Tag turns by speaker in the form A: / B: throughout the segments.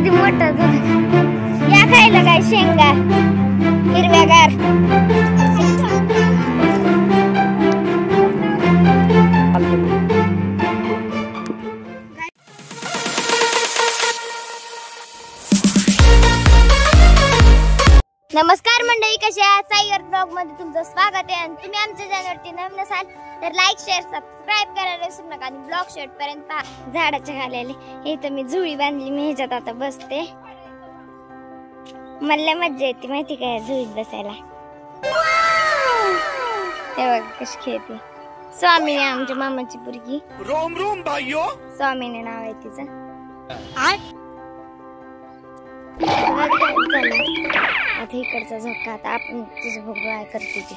A: किती मोठा या खायला काय शेंगा हिरव्यागार. नमस्कार मंडळी, कशा आहात? साईगर ब्लॉग मध्ये तुमचं स्वागत आहे. आणि तुम्ही आमच्या चॅनलवरती नवीन असाल तर लाईक शेअर सबस्क्राईब करायला विसरू नका. आणि ब्लॉग शेअर पर्यंत पहा. झाडाच्या खाली हे तर मी झुळी बांधली, मी ह्याच्यात आता बसते. मला मज्जा येते माहिती काय झुळीत बसायला. हे बघ कशी खेळते. स्वामीने आमच्या मामाची पोरगी. रोम रोम भाइयों. स्वामीने नाव आहे तिचं. आता इकडचा झोका. आता आपण तिचं बघू काय करते ती.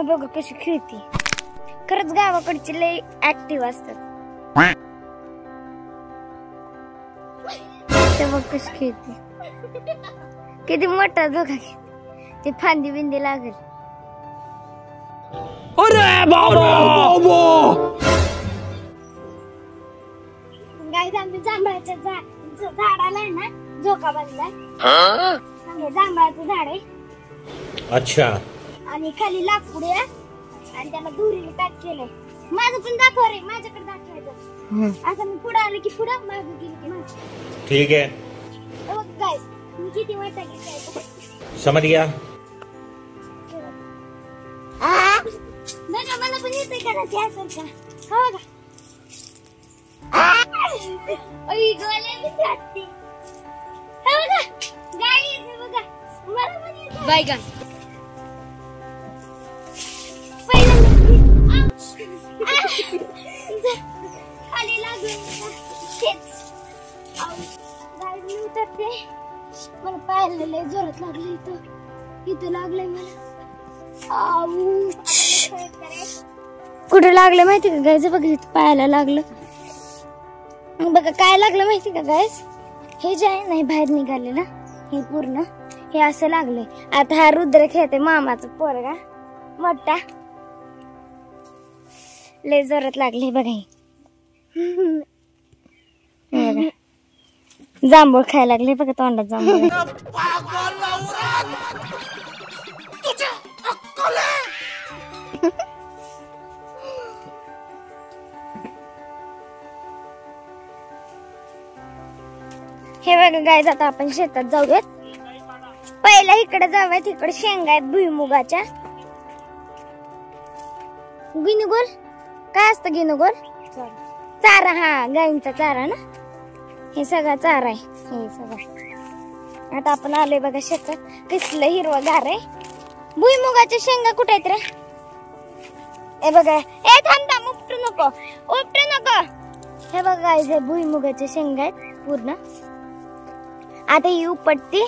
A: बघ कशी खेळते. खरंच गावाकडची लई ऍक्टिव्ह असतात. ते बघ कशी खेळते. किती मोठा झोका घेते. ते फांदी बिंदी लागेल.
B: अरे बाबा
A: गाईज आम्ही जांभळाच्या झाडाला आहे ना झोका बांधलाय. जांभळाचं झाड आहे.
B: अच्छा.
A: आणि खाली लाकूड आहे आणि त्याला दोरीने पॅक केलंय. माझं पण दाखव रे, माझ्याकडे दाखवायचं. असं मी पुढे आले की पुढे, मागे गेली की मागे.
B: ठीक है.
A: बघ गाईज मी किती मोठा घेतलाय.
B: समझ गया.
A: बघा मला पण येतंय का ते असं का. हो बघा. आई गोले मी वाटते. हो बघा गाईज बघा मला पण येतंय. बायगन खाली लागून गाईज उतरते. मला पायाला लय जोरात लागलं. इथं लागलंय मला. कुठे लागलं माहिती का गाईज? बघा पायाला लागलं. बघा काय लागलं माहिती का गाईज? हे जे आहे नाही बाहेर निघालेलं हे पूर्ण हे असं लागलंय. आता हा रुद्र खेळते मामाचा पोरगा मोठा. लय जोरात लागले बघा. हे जांभूळ खायला लागले बघा तोंडात जांभूळ. हे बघा गाईज आता आपण शेतात जाऊयात. पहिला इकडे जाऊयात. इकडे शेंगा आहेत भुईमुगाच्या. गिनुगोल काय असतं? गिनुगोल चारा. हा गाईंचा चारा ना. हे सगळा चारा आहे. हे सगळं आता आपण आलोय बघा शेतात. कसलं हिरवंगार आहे. भुईमुगाच्या शेंगा कुठे आहेत रे? हे बघा. ए थांब थांब, उपटू नको उपटू नको. हे बघा गाईज हे भुईमुगाच्या शेंगा आहेत पूर्ण. आता ही उपटते.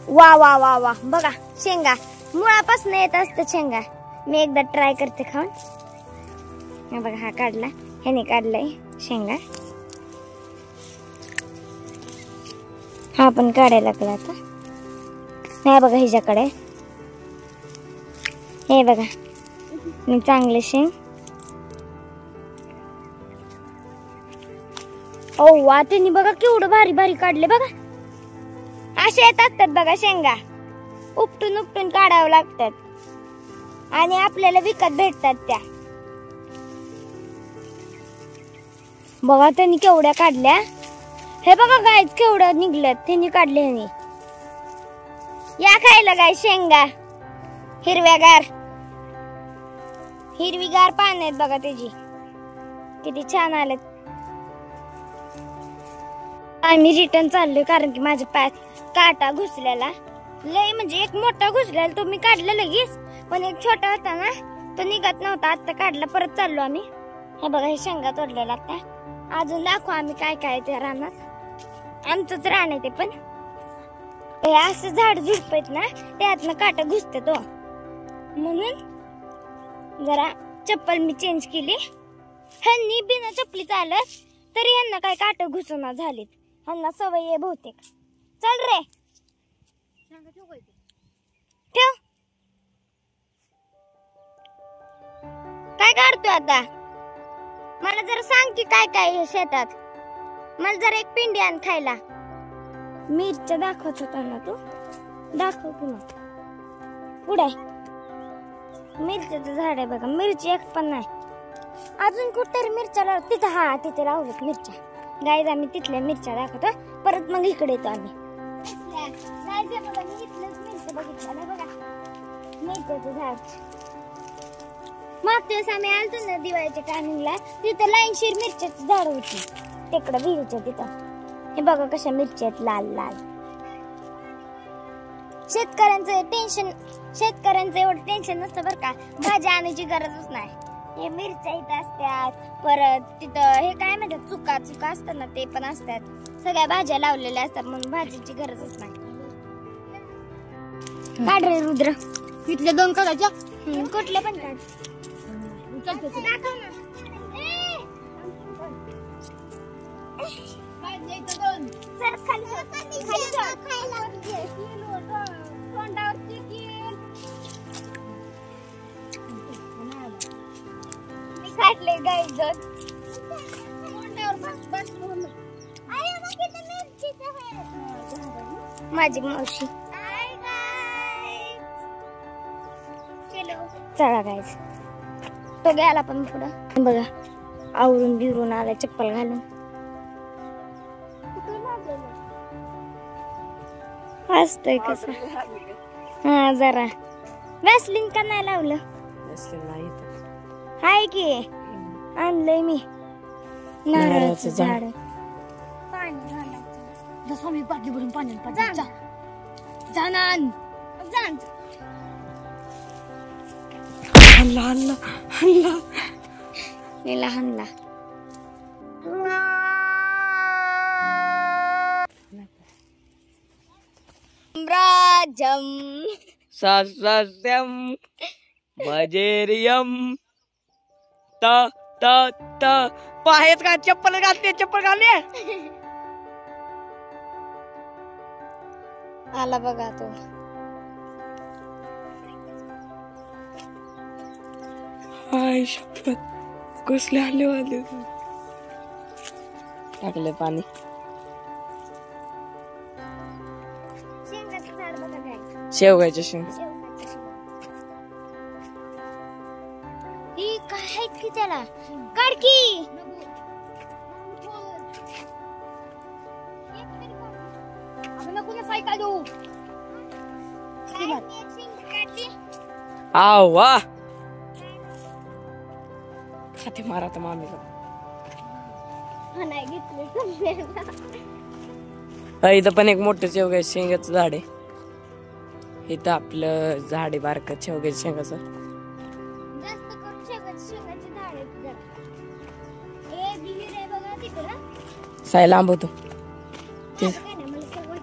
A: वा वा वा वा बघा शेंगा मुळापासून येत असते शेंगा. मी एकदा ट्राय करते खाऊन. हे बघा हा काढला, ह्याने काढलाय शेंगा. हा पण काढायला लागला आता. हे बघा हिच्याकडे. हे बघा मी चांगले शेंग. ओ वा त्यांनी बघा केवढं भारी भारी काढले बघा. असे येत असतात बघा शेंगा. उपटून उपटून काढावं लागतात आणि आपल्याला विकत भेटतात त्या. बघा त्यांनी केवढ्या काढल्या. हे बघा गाईज केवढं निघलं त्यांनी काढले. ह्यांनी या खायला गाय शेंगा हिरव्यागार. हिरवीगार पान आहेत बघा त्याची. किती छान आलेत. आम्ही रिटर्न चाललोय कारण की माझ्या पायात काटा घुसलेला. लय म्हणजे एक मोठा घुसलेला तो मी काढला लगेच. पण एक छोटा होता ना तो निघत नव्हता. आता काढला. परत चाललो आम्ही. हे बघा हे शेंगा तोडलेला. आता अजून दाखवू आम्ही काय काय त्या रानात. आमचंच रान आहे ते. पण हे असं झाड झुडप आहेत ना त्यातनं काटा घुसते तो. म्हणून जरा चप्पल मी चेंज केली. ह्यांनी बिना चप्पली चालत तरी ह्यांना काय काटा घुसना झालीत. ह्यांना सवय आहे बहुतेक. चल रे ठेव. काय काढतोय आता? मला जरा सांग की काय काय शेतात. मला जरा एक पिंडी आण खायला. मिरच्या दाखवत होता ना तू, दाखव की मग. कुठे मिरच्याचं झाड आहे बघा, मिरची एक पण नाही. अजून कुठतरी मिरच्या लाव तिथं. हा तिथे लावल्यात मिरच्या. गाईज आम्ही तिथल्या मिरच्या दाखवतो, परत मग इकडे येतो आम्ही. मिरच्याचं झाड मागच्या वेळेस आम्ही आलतो ना दिवाळीच्या टायमिंगला, तिथं लाईनशीर मिरच्याची झाड होती तिकडं विहिरीच्या तिथं. हे बघा कशा मिरच्या आहेत, लाल लाल. शेतकऱ्यांचं एवढं टेन्शन नसतं बरं का, भाज्या आणायची गरजच नाही. हे मिरच्या इथं असतात, परत तिथं हे काय म्हणतात चुका असतात ना ते पण असतात. सगळ्या भाज्या लावलेल्या असतात म्हणून भाजीची गरजच नाही. काढ रे रुद्र,
C: इथल्या 2 काढायच्या.
A: कुठल्या पण काढ.
C: दाखव ना.
A: सर खाली मी काढले गाईज. माझी मावशी. चला गाईज, तो गेला पण पुढं बघा. आवरून बिरून आला चप्पल घालून. असतंय कसं. हा जरा वॅसलीन का नाही लावलं. हाय की आणलंय मी नारळाचं झाड. पाणी घालायचं.
C: जसं मी बाटली भरून पाण्यात
A: जा.
C: जानान
A: जाण. लहानला राजम
B: सस्यम भजेरियम त त त पाहेत का चप्पल घालते.
A: आला बघा तो.
B: हाय शपथ, कसले आले टाकले पाणी.
A: शेंगाचं झाड बघा काय.
B: शेवगाच्या शेंग.
A: ही काय आहेत की त्याला. काढकी
C: सायकल देऊ.
B: आवा खाते मारा तर मामीला. इथं पण एक मोठं शेवग्याच्या शेंगाचं झाड आहे. इथं आपलं झाड आहे बारक शेवग्याच्या शेंगाचं.
A: जास्त करून शेंगाची झाड आहेत जरा. हे विहीर आहे बघा तिकडं.
B: साय लांब होतो ते
A: काय नाही मला सवय.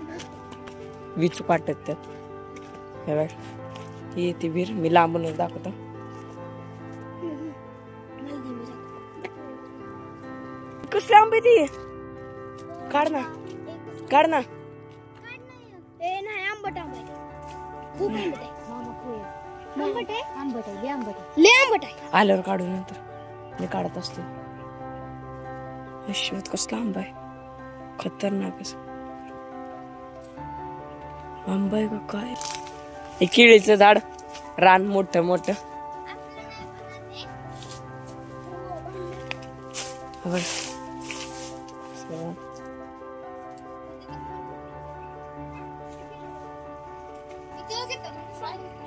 B: विचू पाटत त्यात. हे बघ ही ती विहीर मी लांबूनच दाखवतो. कसली आंबे ती. काढ ना.
A: ए नाही आंबट आहे. खूप आंबट आहे. आंबट आहे. लय आंबट आहे.
B: आल्यावर काढू नंतर मी काढत असतो. शिवत कसला आंबा आहे, खतरनाक आंबा आहे का काय. हे केळीचं झाड, रान मोठं मोठं.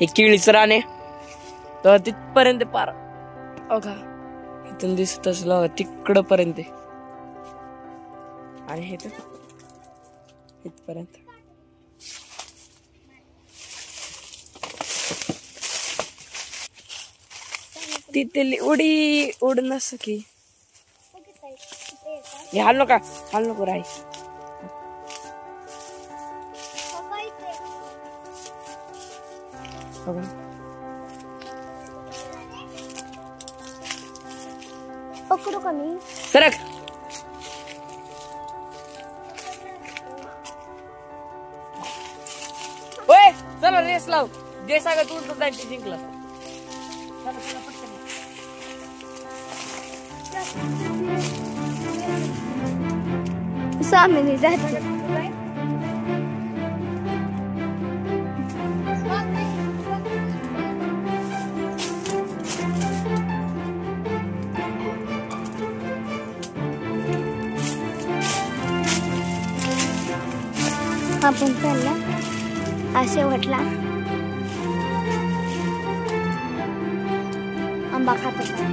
B: हे केळीचं रान आहे तर तिथपर्यंत पार बघा. इथून दिसत असलं तिकडं पर्यंत आणि हे तर इथपर्यंत. तिथे उडी उड नस की हाल नको राही.
A: पकडू का मी.
B: सरक. ओय चला रेस लाव. जे सांगत तू तर जिंकला.
A: स्वामीनी जाते आपण चालला हा शेवटला आंबा खात होता.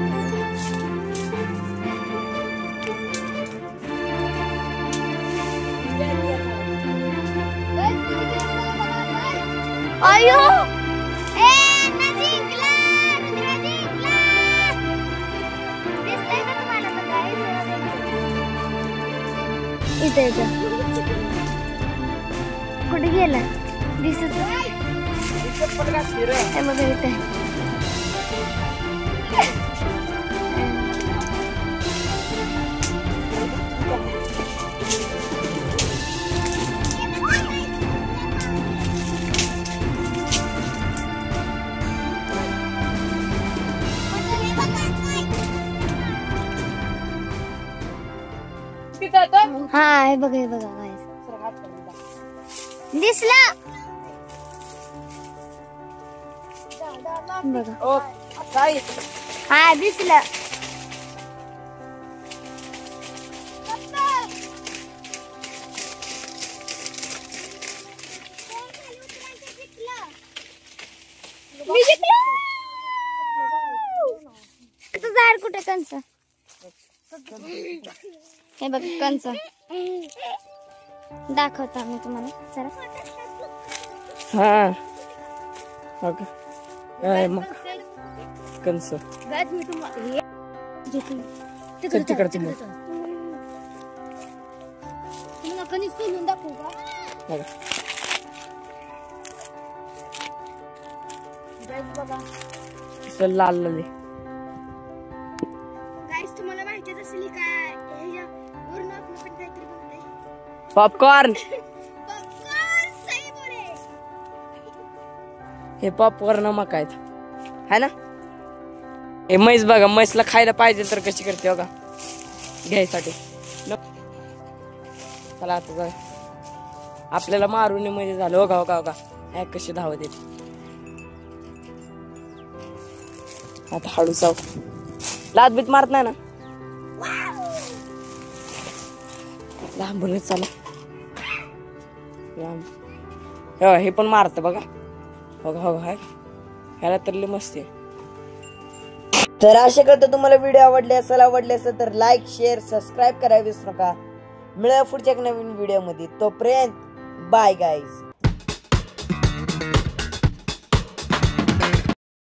A: अयो ए नजिकला रुद्र जिंकला दिसतंय का तुम्हाला बघा इथे कुठे गेला दिसत हे बघा इथे हा हे बघा दिसला बघा हा दिसलं झाड कुठे कंच हे बघ कंच दाखवता मी तुम्हाला जरा
B: हा मग कंस तिकडचं मग
C: कणीस सोलून दाखवू का?
B: बघा लाल लाल
A: तुम्हाला माहिती असेल काय वरून आपण पण काहीतरी बनवलंय
B: पॉपकॉर्न. हे पॉपकॉर्न मग काय है ना. हे म्हैस बघा म्हैसला खायला पाहिजे तर कशी करते बघा घ्यायसाठी. चला आता बघा आपल्याला मारून म्हणजे झालं. हो का कशी धावत येते. आता हळू जाऊ लात बीत मारत नाही ना. लांबूनच चला हे पण मारत बघा. हो ह्याला तर लय मस्त आहे. तर अशा करता तुम्हाला व्हिडिओ आवडले असेल तर लाईक शेअर सबस्क्राईब करायला विसरू नका. मिळूया पुढच्या एक नवीन व्हिडिओ मध्ये. तोपर्यंत बाय गाईज.